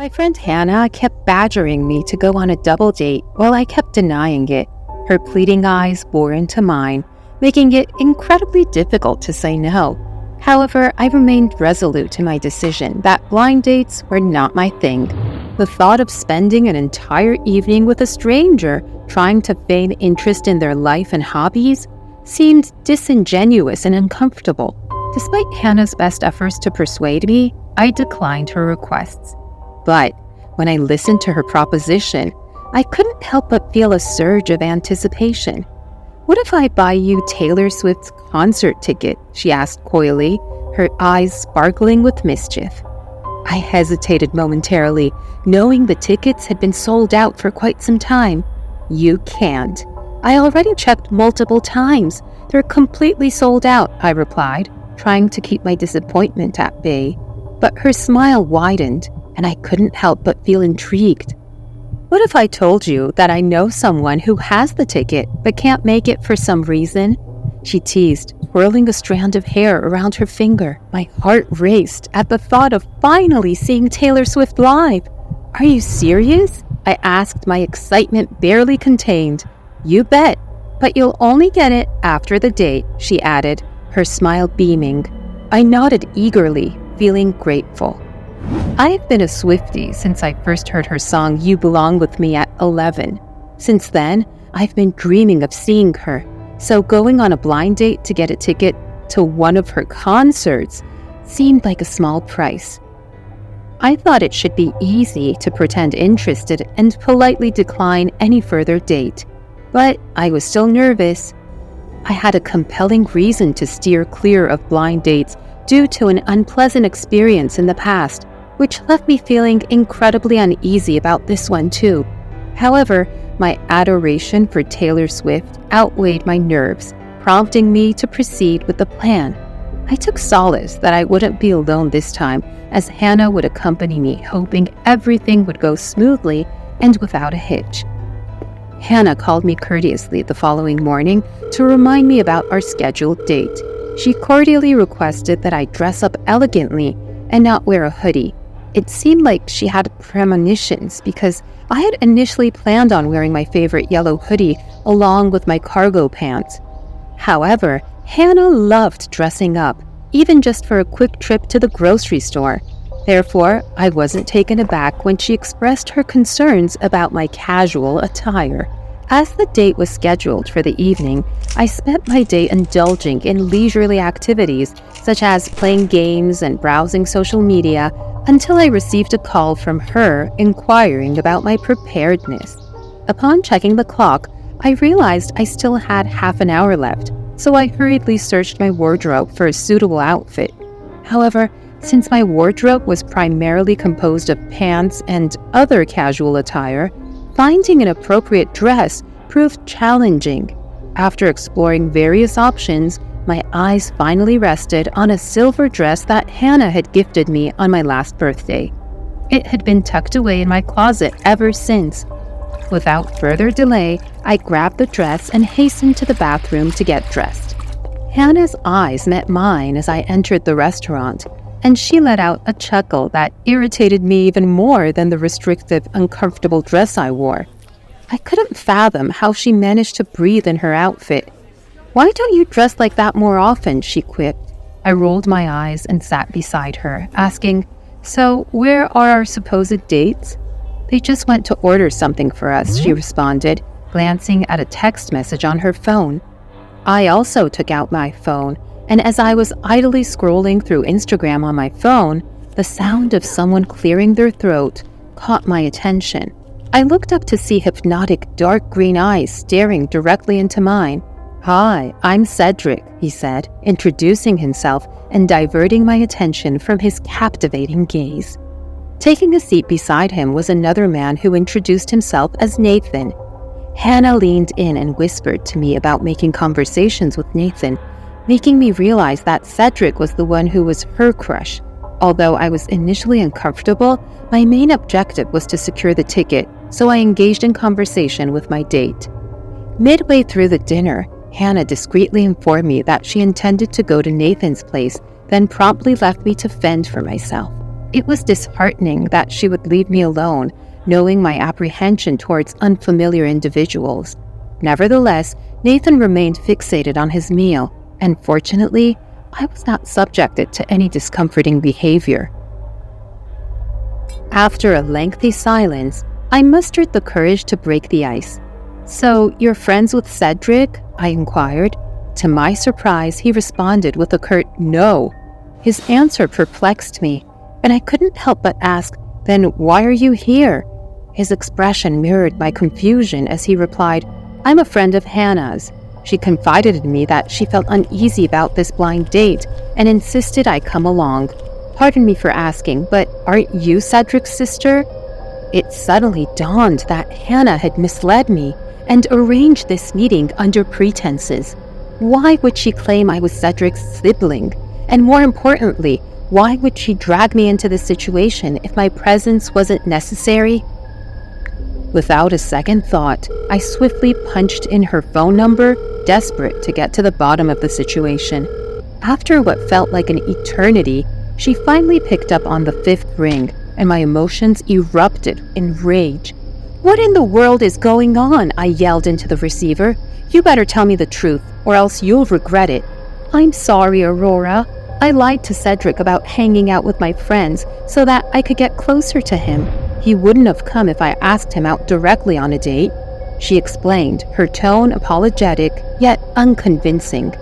My friend Hannah kept badgering me to go on a double date while I kept denying it. Her pleading eyes bore into mine, making it incredibly difficult to say no. However, I remained resolute in my decision that blind dates were not my thing. The thought of spending an entire evening with a stranger trying to feign interest in their life and hobbies seemed disingenuous and uncomfortable. Despite Hannah's best efforts to persuade me, I declined her requests. But when I listened to her proposition, I couldn't help but feel a surge of anticipation. "What if I buy you Taylor Swift's concert ticket?" she asked coyly, her eyes sparkling with mischief. I hesitated momentarily, knowing the tickets had been sold out for quite some time. "You can't. I already checked multiple times. They're completely sold out," I replied, trying to keep my disappointment at bay. But her smile widened, and I couldn't help but feel intrigued. "What if I told you that I know someone who has the ticket but can't make it for some reason?" she teased, twirling a strand of hair around her finger. My heart raced at the thought of finally seeing Taylor Swift live. "Are you serious?" I asked, my excitement barely contained. "You bet, but you'll only get it after the date," she added, her smile beaming. I nodded eagerly, feeling grateful. I've been a Swiftie since I first heard her song "You Belong With Me" at 11. Since then, I've been dreaming of seeing her, so going on a blind date to get a ticket to one of her concerts seemed like a small price. I thought it should be easy to pretend interested and politely decline any further date, but I was still nervous. I had a compelling reason to steer clear of blind dates due to an unpleasant experience in the past, which left me feeling incredibly uneasy about this one too. However, my adoration for Taylor Swift outweighed my nerves, prompting me to proceed with the plan. I took solace that I wouldn't be alone this time, as Hannah would accompany me, hoping everything would go smoothly and without a hitch. Hannah called me courteously the following morning to remind me about our scheduled date. She cordially requested that I dress up elegantly and not wear a hoodie. It seemed like she had premonitions because I had initially planned on wearing my favorite yellow hoodie along with my cargo pants. However, Hannah loved dressing up, even just for a quick trip to the grocery store. Therefore, I wasn't taken aback when she expressed her concerns about my casual attire. As the date was scheduled for the evening, I spent my day indulging in leisurely activities such as playing games and browsing social media until I received a call from her inquiring about my preparedness. Upon checking the clock, I realized I still had half an hour left, so I hurriedly searched my wardrobe for a suitable outfit. However, since my wardrobe was primarily composed of pants and other casual attire, finding an appropriate dress proved challenging. After exploring various options, my eyes finally rested on a silver dress that Hannah had gifted me on my last birthday. It had been tucked away in my closet ever since. Without further delay, I grabbed the dress and hastened to the bathroom to get dressed. Hannah's eyes met mine as I entered the restaurant, and she let out a chuckle that irritated me even more than the restrictive, uncomfortable dress I wore. I couldn't fathom how she managed to breathe in her outfit. "Why don't you dress like that more often?" she quipped. I rolled my eyes and sat beside her, asking, "So where are our supposed dates?" "They just went to order something for us," she responded, glancing at a text message on her phone. I also took out my phone, and as I was idly scrolling through Instagram on my phone, the sound of someone clearing their throat caught my attention. I looked up to see hypnotic dark green eyes staring directly into mine. "Hi, I'm Cedric," he said, introducing himself and diverting my attention from his captivating gaze. Taking a seat beside him was another man who introduced himself as Nathan. Hannah leaned in and whispered to me about making conversations with Nathan, making me realize that Cedric was the one who was her crush. Although I was initially uncomfortable, my main objective was to secure the ticket, so I engaged in conversation with my date. Midway through the dinner, Hannah discreetly informed me that she intended to go to Nathan's place, then promptly left me to fend for myself. It was disheartening that she would leave me alone, knowing my apprehension towards unfamiliar individuals. Nevertheless, Nathan remained fixated on his meal, and fortunately, I was not subjected to any discomforting behavior. After a lengthy silence, I mustered the courage to break the ice. "So, you're friends with Cedric?" I inquired. To my surprise, he responded with a curt "no." His answer perplexed me, and I couldn't help but ask, "Then why are you here?" His expression mirrored my confusion as he replied, "I'm a friend of Hannah's. She confided in me that she felt uneasy about this blind date and insisted I come along. Pardon me for asking, but aren't you Cedric's sister?" It suddenly dawned that Hannah had misled me and arranged this meeting under pretenses. Why would she claim I was Cedric's sibling? And more importantly, why would she drag me into this situation if my presence wasn't necessary? Without a second thought, I swiftly punched in her phone number, desperate to get to the bottom of the situation. After what felt like an eternity, she finally picked up on the fifth ring, and my emotions erupted in rage. "What in the world is going on?" I yelled into the receiver. "You better tell me the truth, or else you'll regret it." "I'm sorry, Aurora. I lied to Cedric about hanging out with my friends so that I could get closer to him. He wouldn't have come if I asked him out directly on a date," she explained, her tone apologetic, yet unconvincing.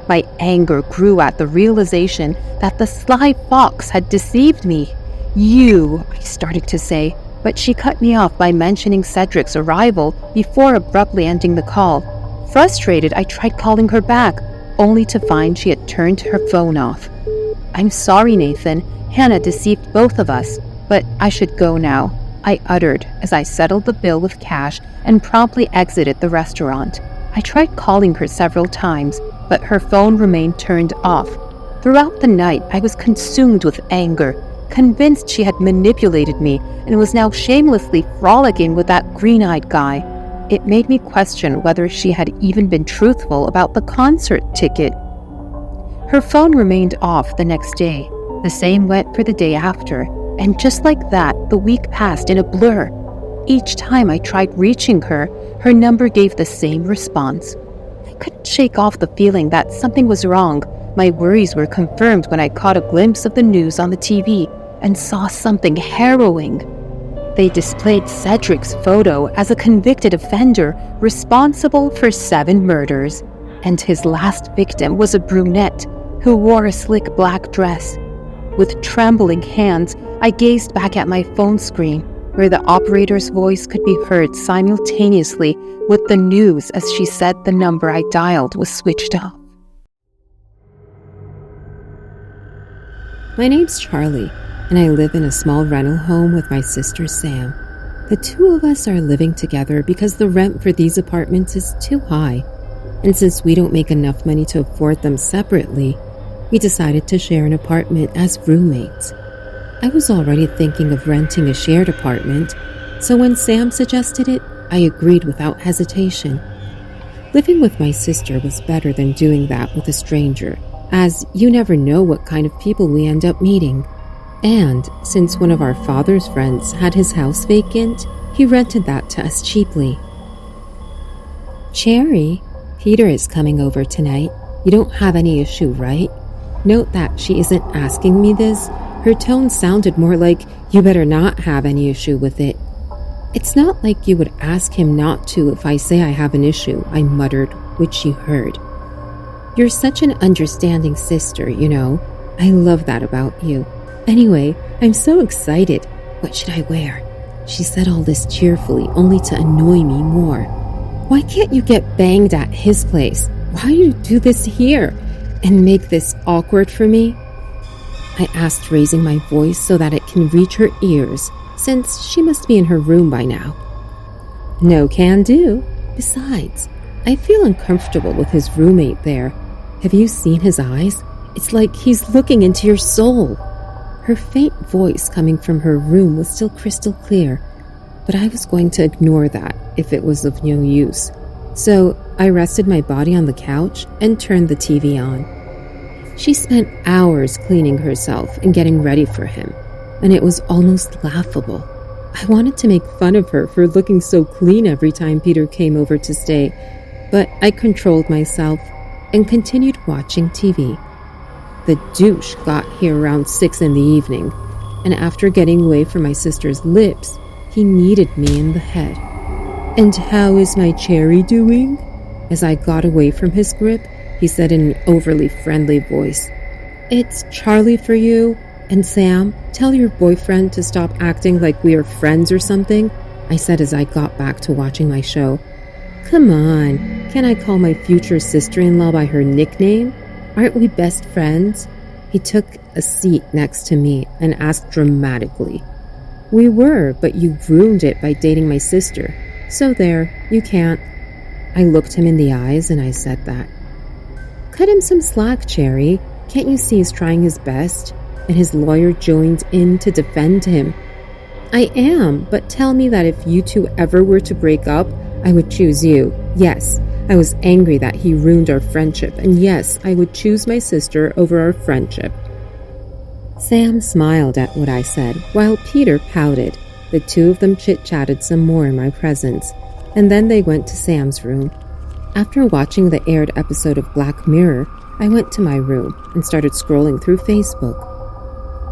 My anger grew at the realization that the sly fox had deceived me. "You," I started to say, but she cut me off by mentioning Cedric's arrival before abruptly ending the call. Frustrated, I tried calling her back, only to find she had turned her phone off. "I'm sorry, Nathan. Hannah deceived both of us, but I should go now," I uttered as I settled the bill with cash and promptly exited the restaurant. I tried calling her several times, but her phone remained turned off. Throughout the night, I was consumed with anger, convinced she had manipulated me and was now shamelessly frolicking with that green-eyed guy. It made me question whether she had even been truthful about the concert ticket. Her phone remained off the next day. The same went for the day after, and just like that, the week passed in a blur. Each time I tried reaching her, her number gave the same response. I couldn't shake off the feeling that something was wrong. My worries were confirmed when I caught a glimpse of the news on the TV and saw something harrowing. They displayed Cedric's photo as a convicted offender responsible for 7 murders, and his last victim was a brunette who wore a slick black dress. With trembling hands, I gazed back at my phone screen, where the operator's voice could be heard simultaneously with the news as she said the number I dialed was switched off. My name's Charlie, and I live in a small rental home with my sister Sam. The two of us are living together because the rent for these apartments is too high, and since we don't make enough money to afford them separately, we decided to share an apartment as roommates. I was already thinking of renting a shared apartment, so when Sam suggested it, I agreed without hesitation. Living with my sister was better than doing that with a stranger, as you never know what kind of people we end up meeting. And since one of our father's friends had his house vacant, he rented that to us cheaply. "Cherry, Peter is coming over tonight. You don't have any issue, right?" Note that she isn't asking me this. Her tone sounded more like, "You better not have any issue with it." "It's not like you would ask him not to if I say I have an issue," I muttered, which she heard. "You're such an understanding sister, you know. I love that about you. Anyway, I'm so excited. What should I wear?" She said all this cheerfully, only to annoy me more. "Why can't you get banged at his place? Why do you do this here? And make this awkward for me?" I asked, raising my voice so that it can reach her ears, since she must be in her room by now. "No can do. Besides, I feel uncomfortable with his roommate there. Have you seen his eyes? It's like he's looking into your soul." Her faint voice coming from her room was still crystal clear, but I was going to ignore that if it was of no use. So I rested my body on the couch and turned the TV on. She spent hours cleaning herself and getting ready for him. and it was almost laughable. I wanted to make fun of her for looking so clean every time Peter came over to stay, but I controlled myself and continued watching TV. The douche got here around 6 in the evening, and after getting away from my sister's lips, he kneaded me in the head. "And how is my cherry doing?" As I got away from his grip, he said in an overly friendly voice, "It's Charlie for you. And Sam, tell your boyfriend to stop acting like we are friends or something," I said as I got back to watching my show. "Come on, can I call my future sister-in-law by her nickname? Aren't we best friends?" He took a seat next to me and asked dramatically, "We were, but you ruined it by dating my sister. So there, you can't." I looked him in the eyes and I said that. "Cut him some slack, Cherry. Can't you see he's trying his best?" And his lawyer joined in to defend him. "I am, but tell me that if you two ever were to break up, I would choose you. Yes, I was angry that he ruined our friendship, and yes, I would choose my sister over our friendship." Sam smiled at what I said, while Peter pouted. The two of them chit-chatted some more in my presence, and then they went to Sam's room. After watching the aired episode of Black Mirror, I went to my room and started scrolling through Facebook.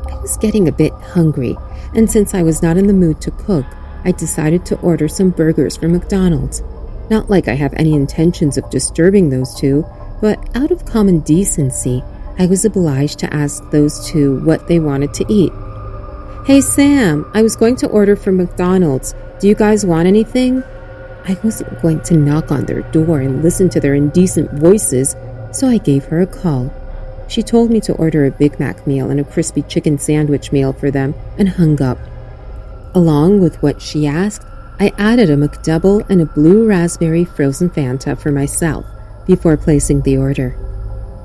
I was getting a bit hungry, and since I was not in the mood to cook, I decided to order some burgers from McDonald's. Not like I have any intentions of disturbing those two, but out of common decency, I was obliged to ask those two what they wanted to eat. "Hey Sam, I was going to order from McDonald's. Do you guys want anything?" I wasn't going to knock on their door and listen to their indecent voices, so I gave her a call. She told me to order a Big Mac meal and a crispy chicken sandwich meal for them and hung up. Along with what she asked, I added a McDouble and a blue raspberry frozen Fanta for myself before placing the order.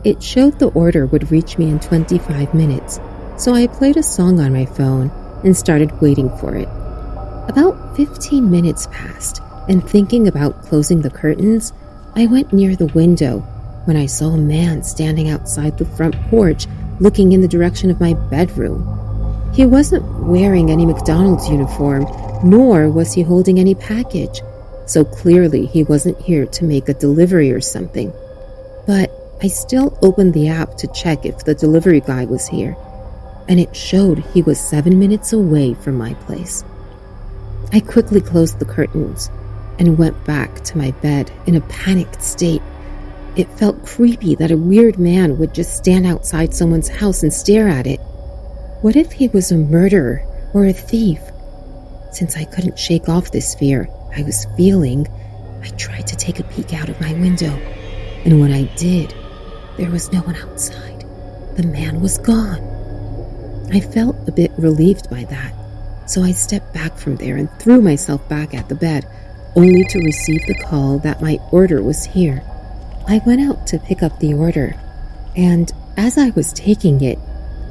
It showed the order would reach me in 25 minutes, so I played a song on my phone and started waiting for it. About 15 minutes passed, and thinking about closing the curtains, I went near the window when I saw a man standing outside the front porch looking in the direction of my bedroom. He wasn't wearing any McDonald's uniform, nor was he holding any package, so clearly he wasn't here to make a delivery or something. But I still opened the app to check if the delivery guy was here, and it showed he was 7 minutes away from my place. I quickly closed the curtains and went back to my bed in a panicked state. It felt creepy that a weird man would just stand outside someone's house and stare at it. What if he was a murderer or a thief? Since I couldn't shake off this fear I was feeling, I tried to take a peek out of my window, and when I did, there was no one outside. The man was gone. I felt a bit relieved by that, so I stepped back from there and threw myself back at the bed, only to receive the call that my order was here. I went out to pick up the order, and as I was taking it,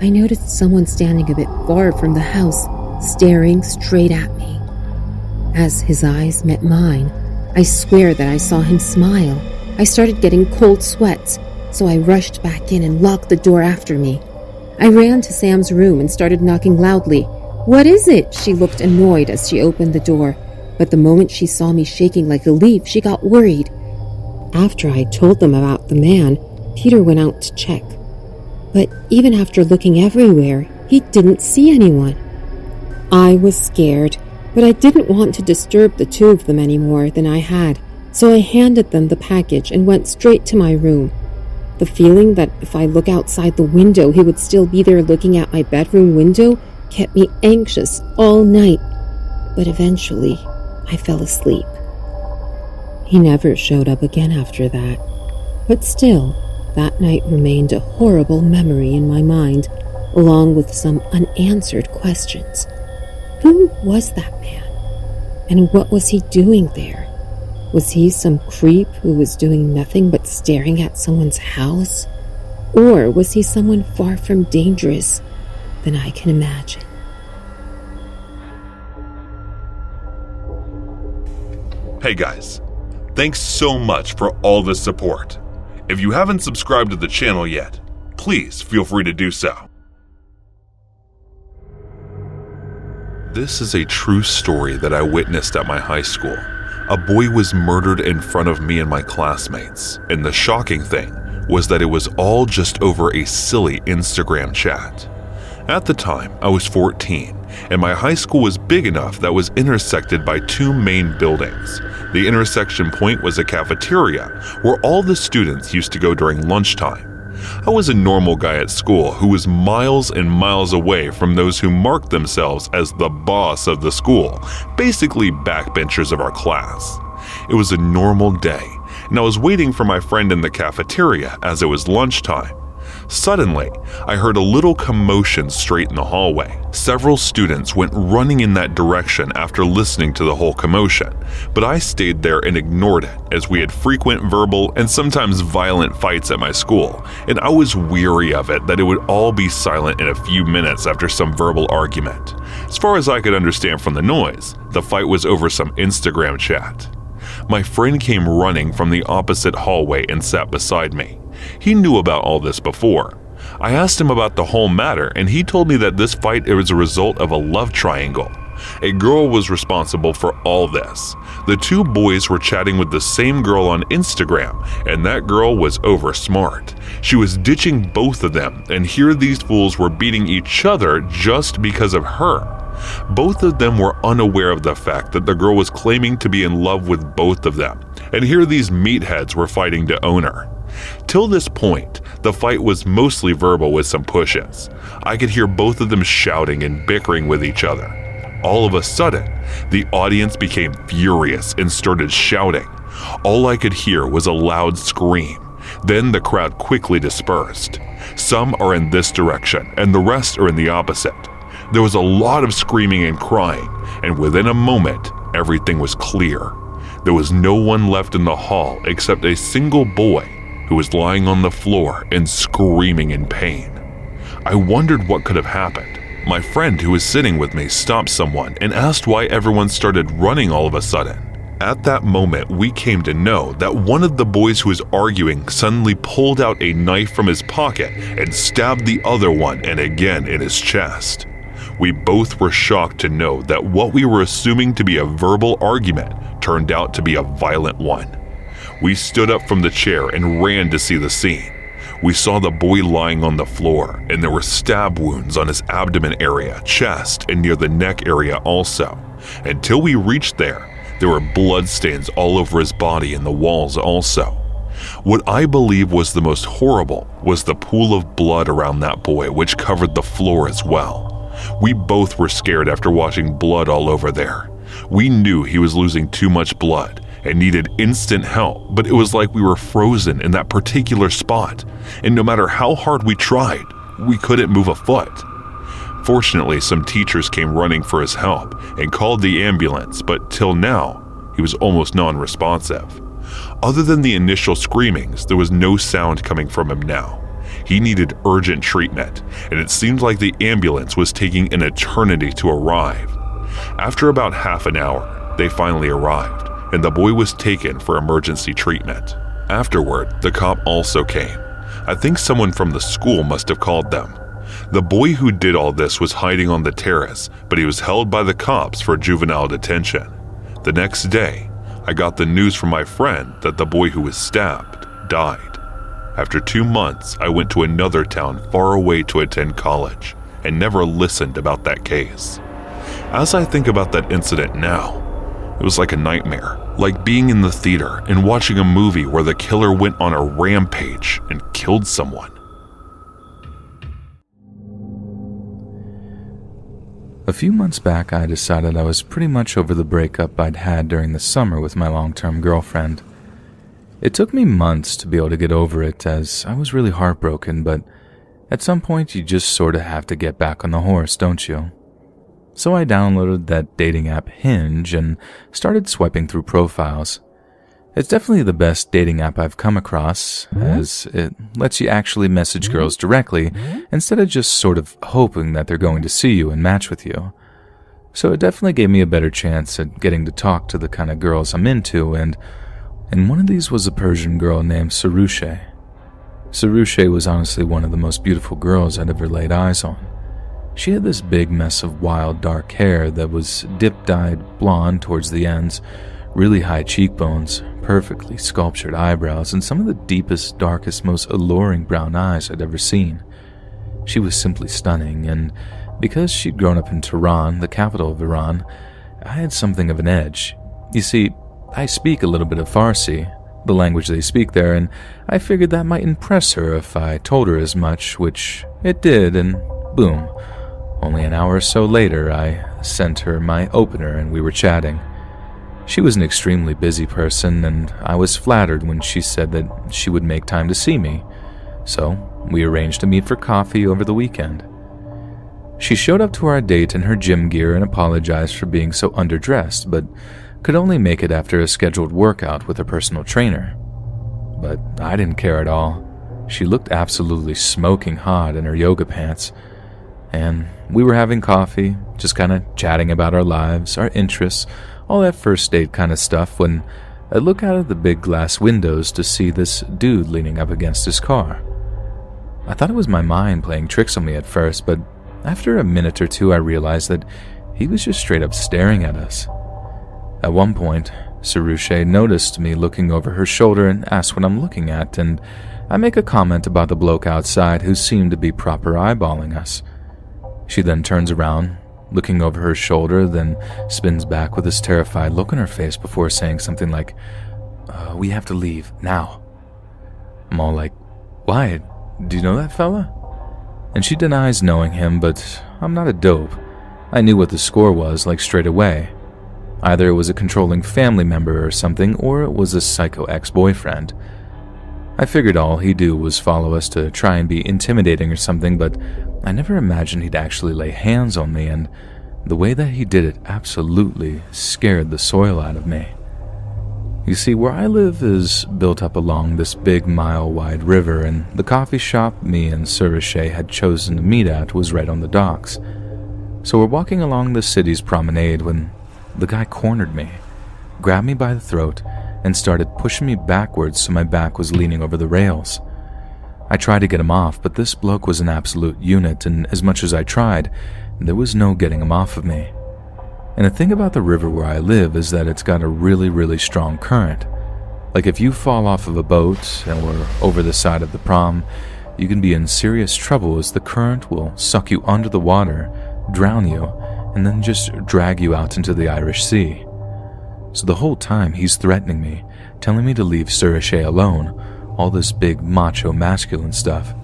I noticed someone standing a bit far from the house, staring straight at me. As his eyes met mine, I swear that I saw him smile. I started getting cold sweats, so I rushed back in and locked the door after me. I ran to Sam's room and started knocking loudly. "What is it?" She looked annoyed as she opened the door, but the moment she saw me shaking like a leaf, she got worried. After I told them about the man, Peter went out to check. But even after looking everywhere, he didn't see anyone. I was scared, but I didn't want to disturb the two of them any more than I had, so I handed them the package and went straight to my room. The feeling that if I look outside the window, he would still be there looking at my bedroom window kept me anxious all night. But eventually, I fell asleep. He never showed up again after that, but still, that night remained a horrible memory in my mind, along with some unanswered questions. Who was that man? And what was he doing there? Was he some creep who was doing nothing but staring at someone's house? Or was he someone far from dangerous than I can imagine? Hey guys, thanks so much for all the support. If you haven't subscribed to the channel yet, please feel free to do so. This is a true story that I witnessed at my high school. A boy was murdered in front of me and my classmates, and the shocking thing was that it was all just over a silly Instagram chat. At the time, I was 14, and my high school was big enough that was intersected by two main buildings. The intersection point was a cafeteria where all the students used to go during lunchtime. I was a normal guy at school who was miles and miles away from those who marked themselves as the boss of the school, basically backbenchers of our class. It was a normal day, and I was waiting for my friend in the cafeteria as it was lunchtime. Suddenly, I heard a little commotion straight in the hallway. Several students went running in that direction after listening to the whole commotion, but I stayed there and ignored it, as we had frequent verbal and sometimes violent fights at my school, and I was weary of it that it would all be silent in a few minutes after some verbal argument. As far as I could understand from the noise, the fight was over some Instagram chat. My friend came running from the opposite hallway and sat beside me. He knew about all this before. I asked him about the whole matter, and he told me that this fight was a result of a love triangle. A girl was responsible for all this. The two boys were chatting with the same girl on Instagram, and that girl was over smart. She was ditching both of them, and here these fools were beating each other just because of her. Both of them were unaware of the fact that the girl was claiming to be in love with both of them, and here these meatheads were fighting to own her. Till this point, the fight was mostly verbal with some pushes. I could hear both of them shouting and bickering with each other. All of a sudden, the audience became furious and started shouting. All I could hear was a loud scream. Then the crowd quickly dispersed. Some are in this direction, and the rest are in the opposite. There was a lot of screaming and crying, and within a moment, everything was clear. There was no one left in the hall except a single boy who was lying on the floor and screaming in pain. I wondered what could have happened. My friend who was sitting with me stopped someone and asked why everyone started running all of a sudden. At that moment, we came to know that one of the boys who was arguing suddenly pulled out a knife from his pocket and stabbed the other one and again in his chest. We both were shocked to know that what we were assuming to be a verbal argument turned out to be a violent one. We stood up from the chair and ran to see the scene. We saw the boy lying on the floor, and there were stab wounds on his abdomen area, chest, and near the neck area also. Until we reached there were bloodstains all over his body and the walls also. What I believe was the most horrible was the pool of blood around that boy, which covered the floor as well. We both were scared after watching blood all over there. We knew he was losing too much blood and needed instant help, but it was like we were frozen in that particular spot, and no matter how hard we tried, we couldn't move a foot. Fortunately, some teachers came running for his help and called the ambulance, but till now, he was almost non-responsive. Other than the initial screamings, there was no sound coming from him now. He needed urgent treatment, and it seemed like the ambulance was taking an eternity to arrive. After about half an hour, they finally arrived, and the boy was taken for emergency treatment. Afterward, the cop also came. I think someone from the school must have called them. The boy who did all this was hiding on the terrace, but he was held by the cops for juvenile detention. The next day, I got the news from my friend that the boy who was stabbed died. After 2 months, I went to another town far away to attend college and never listened about that case. As I think about that incident now, it was like a nightmare, like being in the theater and watching a movie where the killer went on a rampage and killed someone. A few months back, I decided I was pretty much over the breakup I'd had during the summer with my long-term girlfriend. It took me months to be able to get over it, as I was really heartbroken, but at some point you just sort of have to get back on the horse, don't you? So I downloaded that dating app Hinge and started swiping through profiles. It's definitely the best dating app I've come across, as it lets you actually message girls directly instead of just sort of hoping that they're going to see you and match with you. So it definitely gave me a better chance at getting to talk to the kind of girls I'm into, and one of these was a Persian girl named Sarushe. Sarushe was honestly one of the most beautiful girls I'd ever laid eyes on. She had this big mess of wild dark hair that was dip-dyed blonde towards the ends, really high cheekbones, perfectly sculptured eyebrows, and some of the deepest, darkest, most alluring brown eyes I'd ever seen. She was simply stunning, and because she'd grown up in Tehran, the capital of Iran, I had something of an edge. You see, I speak a little bit of Farsi, the language they speak there, and I figured that might impress her if I told her as much, which it did, and boom. Only an hour or so later, I sent her my opener and we were chatting. She was an extremely busy person, and I was flattered when she said that she would make time to see me. So, we arranged to meet for coffee over the weekend. She showed up to our date in her gym gear and apologized for being so underdressed, but could only make it after a scheduled workout with a personal trainer. But I didn't care at all. She looked absolutely smoking hot in her yoga pants. And we were having coffee, just kind of chatting about our lives, our interests, all that first date kind of stuff, when I look out of the big glass windows to see this dude leaning up against his car. I thought it was my mind playing tricks on me at first, but after a minute or two I realized that he was just straight up staring at us. At one point, Sarushe noticed me looking over her shoulder and asked what I'm looking at, and I make a comment about the bloke outside who seemed to be proper eyeballing us. She then turns around, looking over her shoulder, then spins back with this terrified look on her face before saying something like, we have to leave, now. I'm all like, why? Do you know that fella? And she denies knowing him, but I'm not a dope. I knew what the score was, like straight away. Either it was a controlling family member or something, or it was a psycho ex-boyfriend. I figured all he'd do was follow us to try and be intimidating or something, but I never imagined he'd actually lay hands on me, and the way that he did it absolutely scared the soil out of me. You see, where I live is built up along this big mile-wide river, and the coffee shop me and Sarushe had chosen to meet at was right on the docks. So we're walking along the city's promenade when the guy cornered me, grabbed me by the throat, and started pushing me backwards so my back was leaning over the rails. I tried to get him off, but this bloke was an absolute unit, and as much as I tried, there was no getting him off of me. And the thing about the river where I live is that it's got a really, really strong current. Like if you fall off of a boat and were over the side of the prom, you can be in serious trouble as the current will suck you under the water, drown you, and then just drag you out into the Irish Sea. So the whole time he's threatening me, telling me to leave Sarushe alone, all this big macho masculine stuff.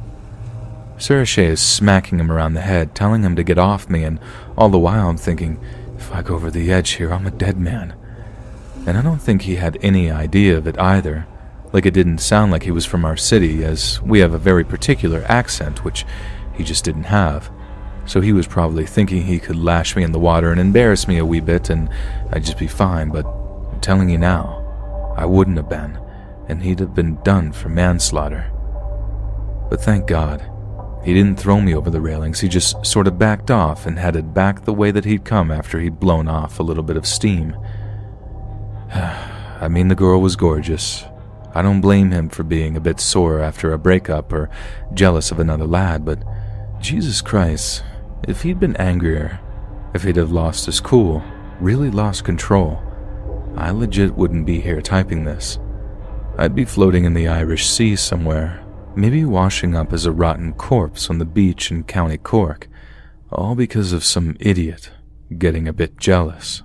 Sarushe is smacking him around the head, telling him to get off me, and all the while I'm thinking, if I go over the edge here, I'm a dead man. And I don't think he had any idea of it either. Like it didn't sound like he was from our city, as we have a very particular accent, which he just didn't have. So he was probably thinking he could lash me in the water and embarrass me a wee bit, and I'd just be fine, but I'm telling you now, I wouldn't have been, and he'd have been done for manslaughter. But thank God, he didn't throw me over the railings, he just sort of backed off and headed back the way that he'd come after he'd blown off a little bit of steam. I mean, the girl was gorgeous. I don't blame him for being a bit sore after a breakup or jealous of another lad, but Jesus Christ, if he'd been angrier, if he'd have lost his cool, really lost control, I legit wouldn't be here typing this. I'd be floating in the Irish Sea somewhere, maybe washing up as a rotten corpse on the beach in County Cork, all because of some idiot getting a bit jealous.